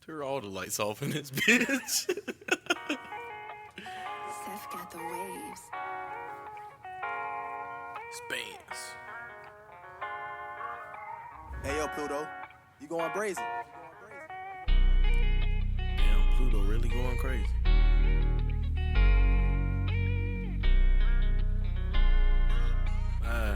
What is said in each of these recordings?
Turn all the lights off in this bitch. Seth got the waves. Spans. Hey, yo, Pluto, you going brazen? Damn, Pluto really going crazy. Yeah.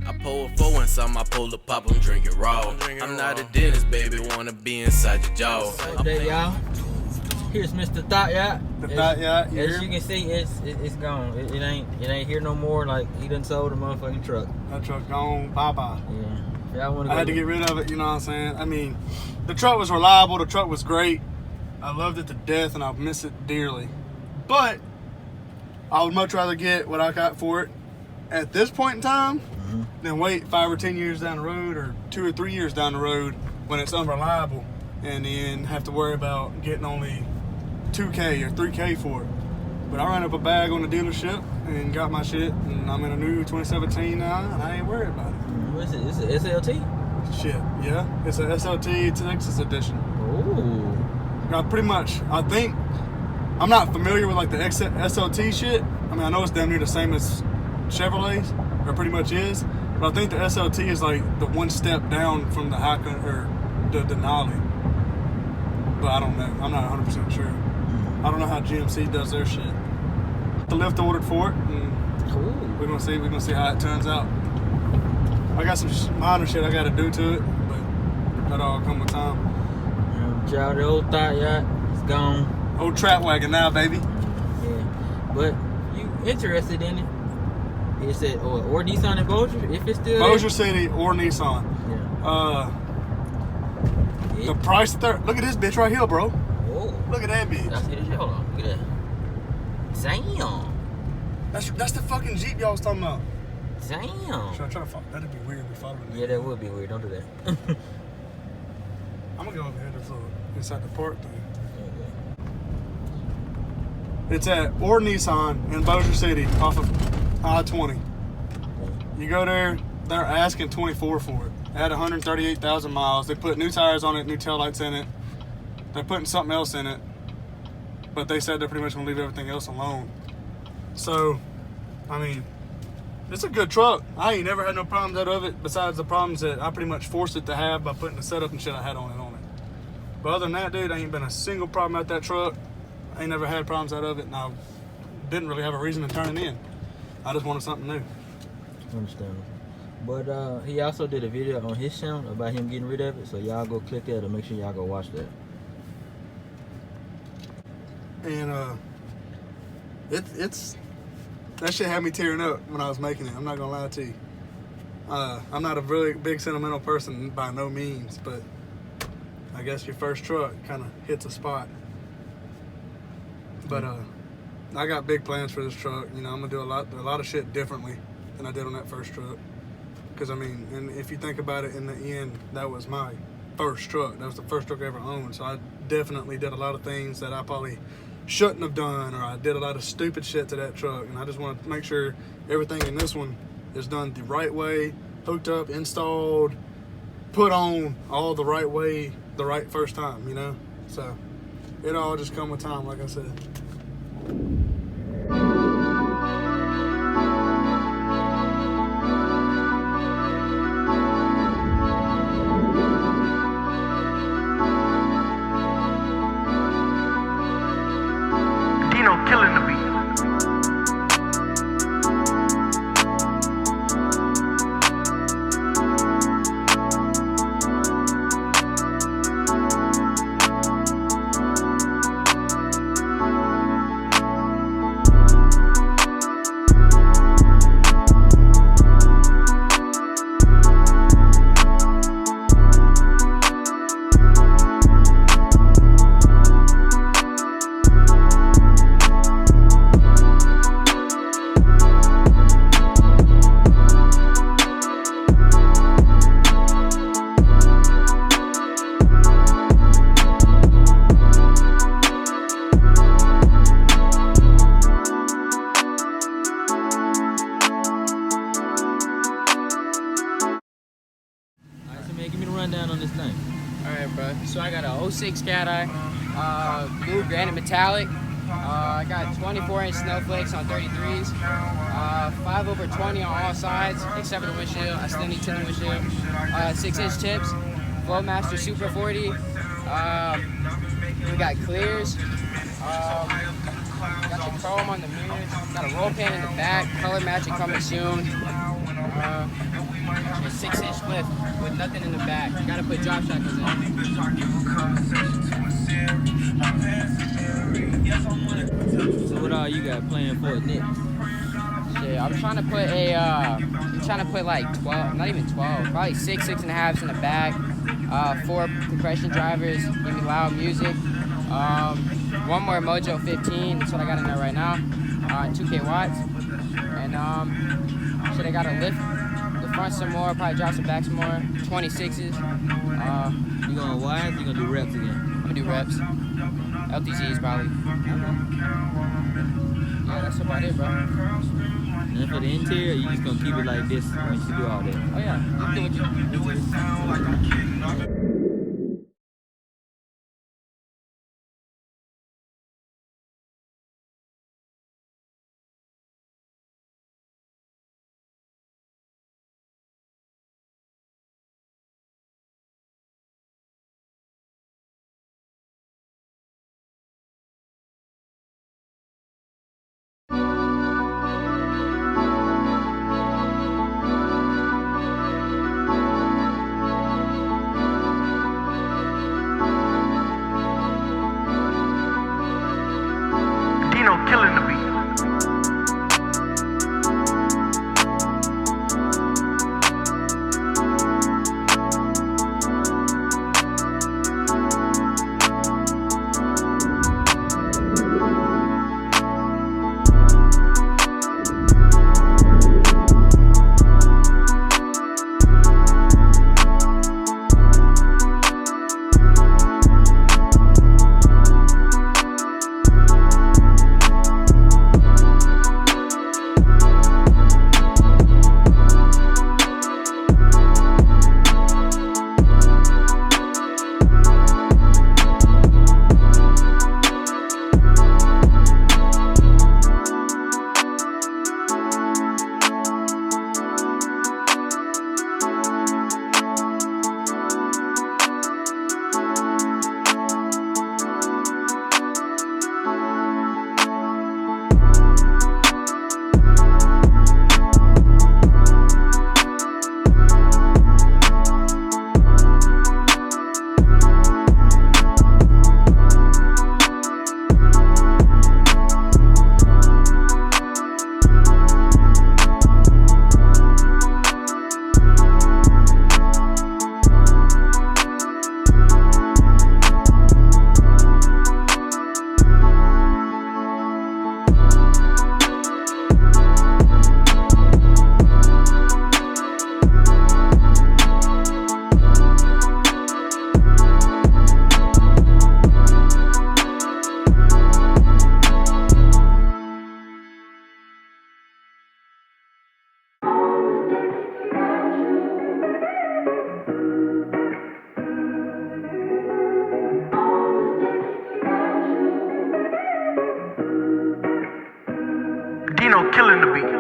I pull a four inside my polar pop, I'm drinking raw. I'm not a dentist, baby, wanna be inside your jaw. Good day, y'all. Here's Mr. Cateye. The Cateye, As you can see, it's gone. It ain't here no more. Like he done sold the motherfucking truck. That truck gone, bye-bye. Yeah. Y'all wanna I had to get rid of it, you know what I'm saying? I mean, the truck was reliable, the truck was great. I loved it to death and I miss it dearly. But I would much rather get what I got for it at this point in time than wait 5 or 10 years down the road or 2 or 3 years down the road when it's unreliable and then have to worry about getting only $2K or $3K for it. But I ran up a bag on the dealership and got my shit, and I'm in a new 2017 now, and I ain't worried about it. What is it? It's a SLT? Shit, yeah. It's a SLT Texas edition. Ooh. Pretty much, I think, I'm not familiar with like the SLT shit. I mean, I know it's damn near the same as Chevrolet's, or pretty much is, but I think the SLT is like the one step down from the or the Denali. But I don't know. I'm not 100% sure. I don't know how GMC does their shit. The lift ordered for it, and Cool. we're gonna see how it turns out. I got some minor shit I gotta do to it, but that'll all come with time. Y'all, the old Cateye is gone. Old trap wagon now, baby. Yeah. But you interested in it? Is it or Nissan and Bossier? If it's still Bossier City or Nissan. Yeah. The price look at this bitch right here, bro. Whoa. Look at that bitch. That's it. Hold on. Look at that. Damn. That's the fucking Jeep y'all was talking about. Damn. Should I try to follow? That'd be weird if we followed it. Yeah, that would be weird. Don't do that. I'm gonna go over here to inside the park thing. It's at or Nissan in Bossier City off of I-20. You go there, they're asking $24 for it. It had 138,000 miles. They put new tires on it, new taillights in it. They're putting something else in it, but they said they're pretty much gonna leave everything else alone. So, I mean, it's a good truck. I ain't never had no problems out of it besides the problems that I pretty much forced it to have by putting the setup and shit I had on it. But other than that, dude, I ain't been a single problem at that truck. I ain't never had problems out of it, and I didn't really have a reason to turn it in. I just wanted something new. Understandable. But he also did a video on his channel about him getting rid of it, so y'all go click that and make sure y'all go watch that. And it's that shit had me tearing up when I was making it. I'm not gonna lie to you. I'm not a really big sentimental person by no means, but I guess your first truck kind of hits a spot. But I got big plans for this truck. You know, I'm gonna do a lot of shit differently than I did on that first truck. Cause I mean, and if you think about it, in the end, that was my first truck. That was the first truck I ever owned. So I definitely did a lot of things that I probably shouldn't have done, or I did a lot of stupid shit to that truck. And I just want to make sure everything in this one is done the right way, hooked up, installed, put on all the right way, the right first time, you know? So it all just come with time, like I said. Killing the beat. Alright, bro. So I got a 06 Cateye, blue granite metallic. I got 24-inch snowflakes on 33s, 5/20 on all sides except for the windshield. I still need tinted windshield. 6-inch tips, Flowmaster Super 40. We got clears. Got the chrome on the mirrors. Got a roll pan in the back. Color matching coming soon. A 6-inch lift with nothing in the back. Gotta put drop shackles in. So what all you got planned for it next? Shit, I'm trying to put like 12, not even 12, probably 6.5s in the back. 4 compression drivers, give me loud music. One more Mojo 15, that's what I got in there right now. 2K watts. And shit, I gotta lift the front some more, probably drop some back some more. 26s. You gonna wires? You gonna do reps again? I'm gonna do reps. LTZs probably. Yeah, that's about it, bro. And for the interior, you just gonna keep it like this once you do all that? Oh yeah, you can do what you do. Killing the beat. Killing the beat.